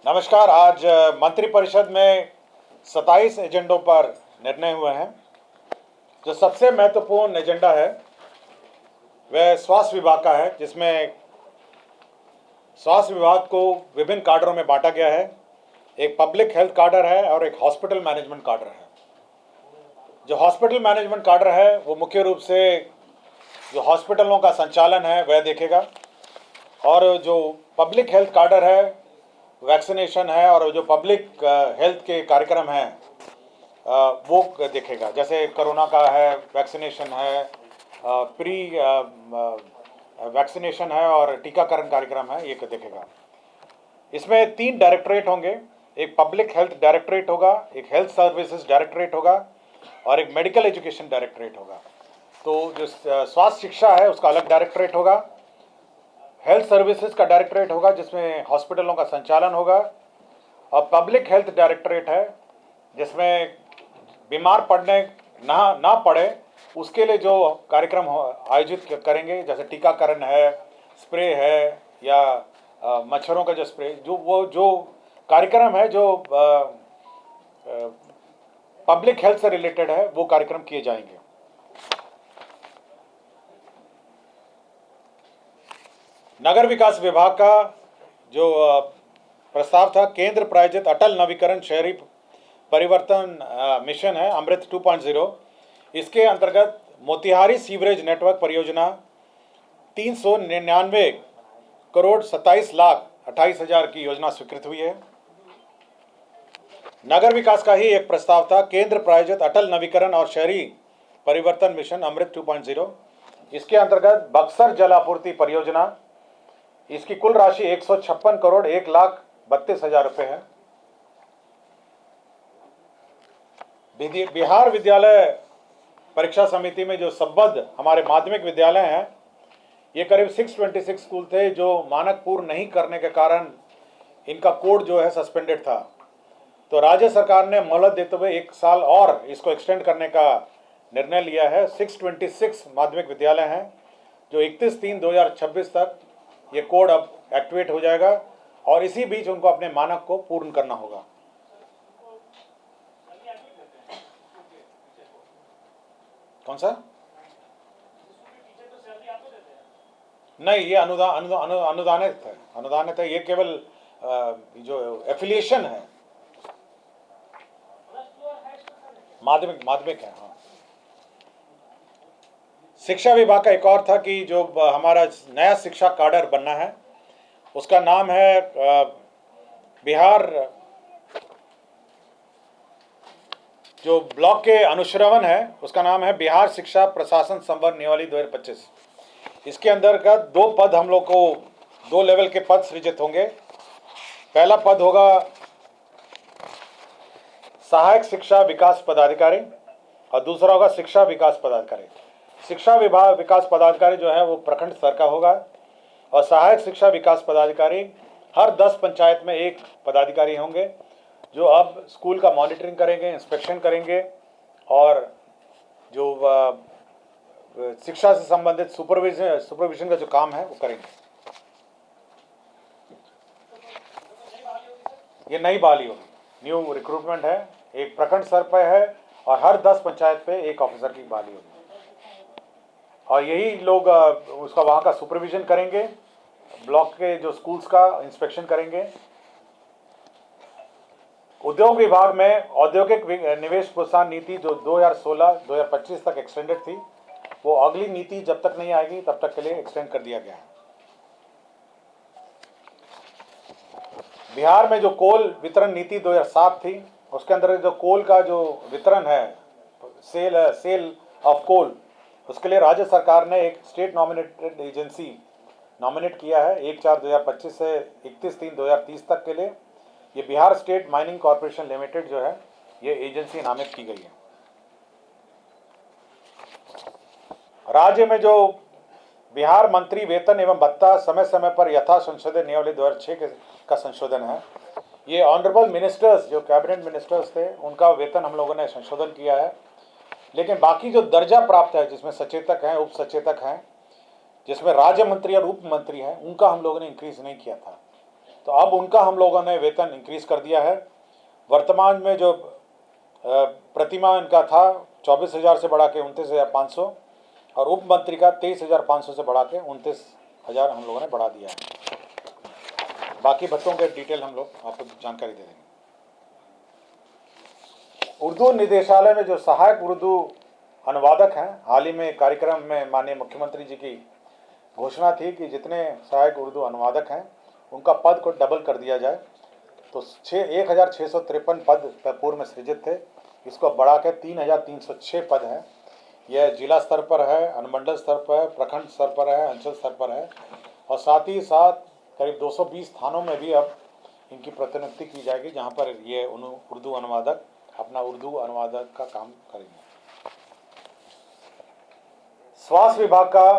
नमस्कार। आज मंत्रिपरिषद में 27 एजेंडों पर निर्णय हुए हैं। जो सबसे महत्वपूर्ण एजेंडा है वह स्वास्थ्य विभाग का है, जिसमें स्वास्थ्य विभाग को विभिन्न काडरों में बांटा गया है। एक पब्लिक हेल्थ काडर है और एक हॉस्पिटल मैनेजमेंट काडर है। जो हॉस्पिटल मैनेजमेंट काडर है वो मुख्य रूप से जो हॉस्पिटलों का संचालन है वह देखेगा, और जो पब्लिक हेल्थ काडर है वैक्सीनेशन है, और जो पब्लिक हेल्थ के कार्यक्रम हैं वो देखेगा। जैसे कोरोना का है, वैक्सीनेशन है, प्री वैक्सीनेशन है और टीकाकरण कार्यक्रम है, ये देखेगा। इसमें 3 डायरेक्टरेट होंगे। एक पब्लिक हेल्थ डायरेक्टरेट होगा, एक हेल्थ सर्विसेज डायरेक्टरेट होगा और एक मेडिकल एजुकेशन डायरेक्टरेट होगा। तो जो स्वास्थ्य शिक्षा है उसका अलग डायरेक्टरेट होगा, हेल्थ सर्विसेज का डायरेक्टरेट होगा जिसमें हॉस्पिटलों का संचालन होगा, और पब्लिक हेल्थ डायरेक्टरेट है जिसमें बीमार पड़ने ना पड़े उसके लिए जो कार्यक्रम आयोजित करेंगे, जैसे टीकाकरण है, स्प्रे है, या मच्छरों का जो स्प्रे, जो कार्यक्रम है जो पब्लिक हेल्थ से रिलेटेड है वो कार्यक्रम किए जाएंगे। नगर विकास विभाग का जो प्रस्ताव था, केंद्र प्रायोजित अटल नवीकरण शहरी परिवर्तन मिशन है, अमृत 2.0। इसके अंतर्गत मोतिहारी सीवरेज नेटवर्क परियोजना 399 करोड़ 27 लाख 28 हजार की योजना स्वीकृत हुई है। नगर विकास का ही एक प्रस्ताव था, केंद्र प्रायोजित अटल नवीकरण और शहरी परिवर्तन मिशन अमृत 2.0। इसके अंतर्गत बक्सर जल आपूर्ति परियोजना, इसकी कुल राशि 156 करोड़ 1 लाख 32 हजार रुपये है। बिहार विद्यालय परीक्षा समिति में जो संबद्ध हमारे माध्यमिक विद्यालय हैं, ये करीब 626 स्कूल थे जो मानक पूर्ण नहीं करने के कारण इनका कोड जो है सस्पेंडेड था। तो राज्य सरकार ने मोहलत देते हुए 1 साल और इसको एक्सटेंड करने का निर्णय लिया है। 626 माध्यमिक विद्यालय हैं जो 31/3/2026 तक ये कोड अब एक्टिवेट हो जाएगा, और इसी बीच उनको अपने मानक को पूर्ण करना होगा। कौन सा? नहीं, ये अनुदानित है। ये केवल जो एफिलिएशन है, माध्यमिक है। हाँ। शिक्षा विभाग का एक और था कि जो हमारा नया शिक्षा काडर बनना है उसका नाम है बिहार, जो ब्लॉक के अनुश्रवण है उसका नाम है बिहार शिक्षा प्रशासन संवर्ग नियमावली 2025। इसके अंतर्गत 2 पद हम लोग को 2 लेवल के पद सृजित होंगे। पहला पद होगा सहायक शिक्षा विकास पदाधिकारी और दूसरा होगा शिक्षा विकास पदाधिकारी। शिक्षा विभाग विकास पदाधिकारी जो है वो प्रखंड स्तर का होगा, और सहायक शिक्षा विकास पदाधिकारी हर 10 पंचायत में एक पदाधिकारी होंगे जो अब स्कूल का मॉनिटरिंग करेंगे, इंस्पेक्शन करेंगे, और जो शिक्षा से संबंधित सुपरविजन का जो काम है वो करेंगे। ये नई बहाली होगी, न्यू रिक्रूटमेंट है, एक प्रखंड स्तर पर है और हर 10 पंचायत पे एक ऑफिसर की बहाली होगी, और यही लोग उसका वहाँ का सुपरविजन करेंगे, ब्लॉक के जो स्कूल्स का इंस्पेक्शन करेंगे। उद्योग विभाग में औद्योगिक निवेश प्रोत्साहन नीति जो 2016-2025 तक एक्सटेंडेड थी, वो अगली नीति जब तक नहीं आएगी तब तक के लिए एक्सटेंड कर दिया गया है। बिहार में जो कोल वितरण नीति 2007 थी, उसके अंदर जो कोल का जो वितरण है, सेल ऑफ कोल, उसके लिए राज्य सरकार ने एक स्टेट नॉमिनेटेड एजेंसी नॉमिनेट किया है 1/4/2025 से 31/3/2030 तक के लिए। ये Bihar state mining corporation limited जो है ये एजेंसी नामित की गई है। राज्य में जो बिहार मंत्री वेतन एवं भत्ता समय समय पर यथा संशोधन नियमावली 2006 का संशोधन है, ये ऑनरेबल मिनिस्टर्स जो कैबिनेट मिनिस्टर्स थे उनका वेतन हम लोगों ने संशोधन किया है। लेकिन बाकी जो दर्जा प्राप्त है, जिसमें सचेतक हैं, उप सचेतक हैं, जिसमें राज्य मंत्री और उप मंत्री हैं, उनका हम लोगों ने इंक्रीज नहीं किया था। तो अब उनका हम लोगों ने वेतन इंक्रीज कर दिया है। वर्तमान में जो प्रतिमाह इनका था 24,000 से बढ़ा के 29,500 और उप मंत्री का 23,500 से बढ़ा के 29,000 हम लोगों ने बढ़ा दिया है। बाकी बच्चों के डिटेल हम लोग आपको जानकारी दे देंगे। उर्दू निदेशालय में जो सहायक उर्दू अनुवादक हैं, हाल ही में कार्यक्रम में माननीय मुख्यमंत्री जी की घोषणा थी कि जितने सहायक उर्दू अनुवादक हैं उनका पद को डबल कर दिया जाए। तो 1,653 पद पूर्व में सृजित थे, इसको बढ़ा के 3,306 पद हैं। यह जिला स्तर पर है, अनुमंडल स्तर पर, प्रखंड स्तर पर है, अंचल स्तर पर है और साथ ही साथ करीब 220 थानों में भी अब इनकी प्रतिनियुक्ति की जाएगी, जहां पर ये उर्दू अनुवादक अपना उर्दू अनुवादक का काम करेंगे। स्वास्थ्य विभाग का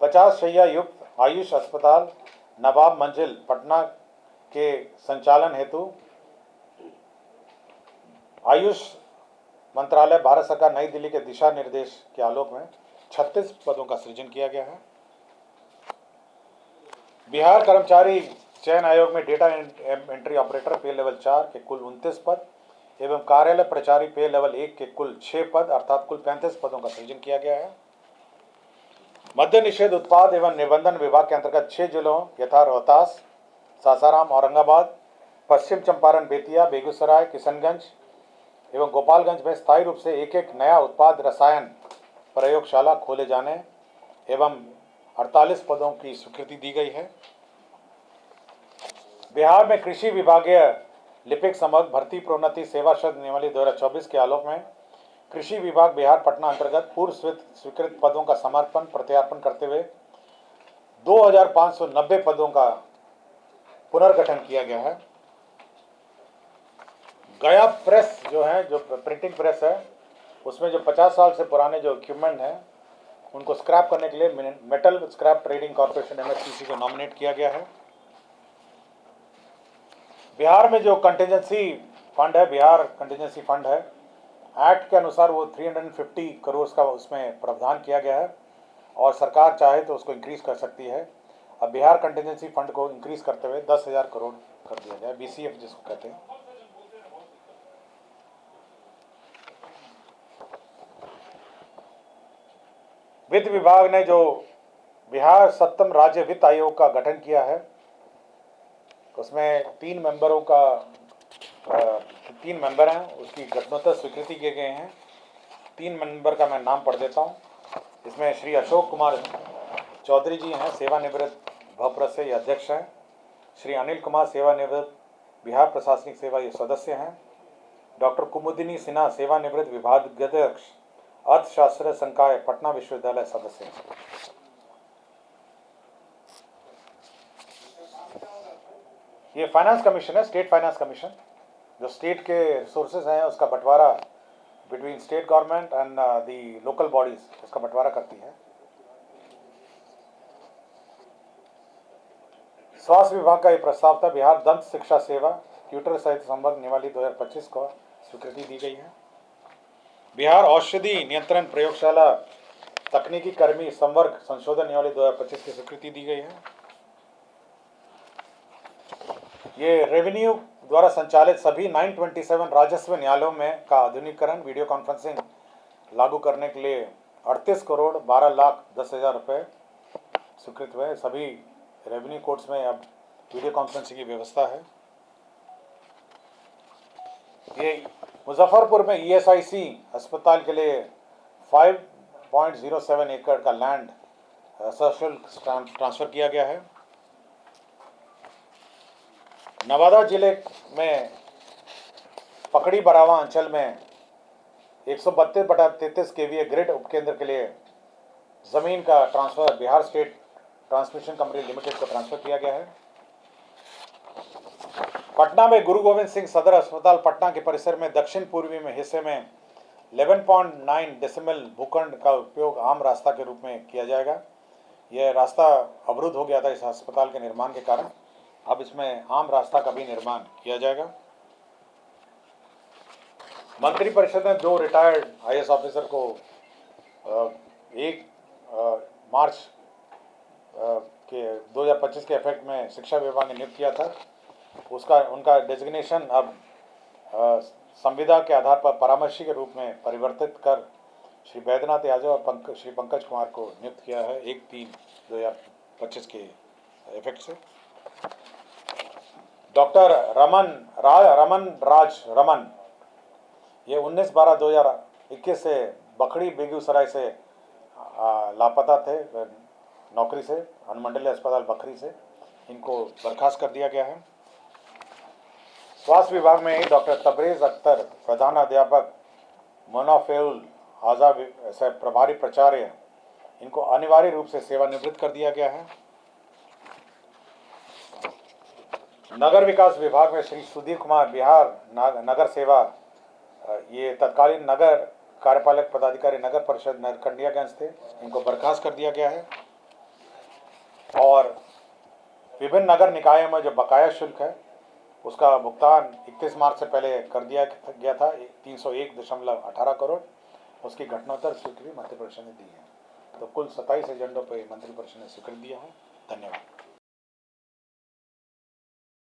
50 शैय्या युक्त आयुष अस्पताल नवाब मंजिल पटना के संचालन हेतु आयुष मंत्रालय भारत सरकार नई दिल्ली के दिशा निर्देश के आलोक में 36 पदों का सृजन किया गया है। बिहार कर्मचारी चयन आयोग में डेटा एंट्री ऑपरेटर पे लेवल 4 के कुल 29 पद एवं कार्यालय प्रचारी पे लेवल 1 के कुल 6 पद अर्थात कुल 35 पदों का सृजन किया गया है। मद्य निषेध उत्पाद एवं निबंधन विभाग के अंतर्गत 6 जिलों यथा रोहतास, सासाराम, औरंगाबाद, पश्चिम चंपारण, बेतिया, बेगूसराय, किशनगंज एवं गोपालगंज में स्थायी रूप से एक एक नया उत्पाद रसायन प्रयोगशाला खोले जाने एवं 48 पदों की स्वीकृति दी गई है। बिहार में कृषि विभागीय लिपिक समग्र भर्ती प्रोन्नति सेवा शब्द नियमावली 2024 के आलोक में कृषि विभाग बिहार पटना अंतर्गत पूर्व स्वीकृत पदों का समर्पण प्रत्यार्पण करते हुए 2,590 पदों का पुनर्गठन किया गया है। गया प्रेस जो है, जो प्रिंटिंग प्रेस है, उसमें जो 50 साल से पुराने जो इक्विपमेंट हैं उनको स्क्रैप करने के लिए metal scrap trading corporation MSTC को नॉमिनेट किया गया है। बिहार में जो कंटिजेंसी फंड है, बिहार कंटिजेंसी फंड है, एक्ट के अनुसार वो 350 करोड़ का उसमें प्रावधान किया गया है और सरकार चाहे तो उसको इंक्रीज कर सकती है। अब बिहार कंटिजेंसी फंड को इंक्रीज करते हुए 10,000 करोड़ कर दिया जाए, BCF जिसको कहते हैं। वित्त विभाग ने जो बिहार 7th राज्य वित्त आयोग का गठन किया है, उसमें 3 मेंबर हैं, उसकी गठनोत्तर स्वीकृति किए गए हैं। 3 मेंबर का मैं नाम पढ़ देता हूं। इसमें श्री अशोक कुमार चौधरी जी हैं, सेवानिवृत्त भप्र से ये अध्यक्ष हैं। श्री अनिल कुमार सेवानिवृत्त बिहार प्रशासनिक सेवा ये सदस्य हैं। डॉक्टर कुमुदिनी सिन्हा सेवानिवृत्त विभागाध्यक्ष अर्थशास्त्र संकाय पटना विश्वविद्यालय सदस्य हैं। ये फाइनेंस कमीशन है, स्टेट फाइनेंस कमीशन, जो स्टेट के रिसोर्सेज हैं उसका बंटवारा between state government and the local bodies, उसका बंटवारा करती है। स्वास्थ्य विभाग का ये प्रस्ताव था। बिहार दंत शिक्षा सेवा ट्यूटर सहित संवर्ग नियमावली 2025 को स्वीकृति दी गई है। बिहार औषधि नियंत्रण प्रयोगशाला तकनीकी कर्मी संवर्ग संशोधन नियमावली 2025 की स्वीकृति दी गई है। ये रेवेन्यू द्वारा संचालित सभी 927 राजस्व न्यायालयों में का आधुनिकीकरण वीडियो कॉन्फ्रेंसिंग लागू करने के लिए 38 करोड़ 12 लाख 10,000 रुपये स्वीकृत हुए। सभी रेवेन्यू कोर्ट्स में अब वीडियो कॉन्फ्रेंसिंग की व्यवस्था है। ये मुजफ्फरपुर में ESIC अस्पताल के लिए 5.07 एकड़ का लैंड सशुल्क ट्रांसफर किया गया है। नवादा जिले में पकड़ी बरावा अंचल में 132/33 kVA ग्रिड उपकेंद्र के लिए जमीन का transfer Bihar state transmission company limited को ट्रांसफर किया गया है। पटना में गुरु गोविंद सिंह सदर अस्पताल पटना के परिसर में दक्षिण पूर्वी में हिस्से में 11.9 डेसिमल भूखंड का उपयोग आम रास्ता के रूप में किया जाएगा। यह रास्ता अवरुद्ध हो गया था इस अस्पताल के निर्माण के कारण, अब इसमें आम रास्ता का भी निर्माण किया जाएगा। मंत्रिपरिषद ने 2 रिटायर्ड IAS ऑफिसर को 1 मार्च के 2025 के इफेक्ट में शिक्षा विभाग ने नियुक्त किया था, उसका उनका डेजिग्नेशन अब संविदा के आधार पर परामर्शी के रूप में परिवर्तित कर श्री बैद्यनाथ यादव और श्री पंकज कुमार को नियुक्त किया है 1/3/2025 के इफेक्ट से। डॉक्टर रमन राज रमन, ये 19/12/2021 से बखड़ी बेगूसराय से लापता थे नौकरी से, अनुमंडलीय अस्पताल बखरी से। इनको बर्खास्त कर दिया गया है। स्वास्थ्य विभाग में ही डॉक्टर तबरेज अख्तर, प्रधानाध्यापक, मोनाफेउल आज़ा से प्रभारी प्राचार्य, इनको अनिवार्य रूप से सेवानिवृत्त कर दिया गया है। नगर विकास विभाग में श्री सुधीर कुमार, बिहार नगर सेवा, ये तत्कालीन नगर कार्यपालक पदाधिकारी नगर परिषद नरकंडियागंज थे, इनको बर्खास्त कर दिया गया है। और विभिन्न नगर निकायों में जो बकाया शुल्क है उसका भुगतान 31 मार्च से पहले कर दिया गया था 301.18 करोड़, उसकी घटनोत्तर स्वीकृति मंत्रिपरिषद ने दी है। तो कुल 27 एजेंडों पर मंत्रिपरिषद ने स्वीकृति दिया है। धन्यवाद।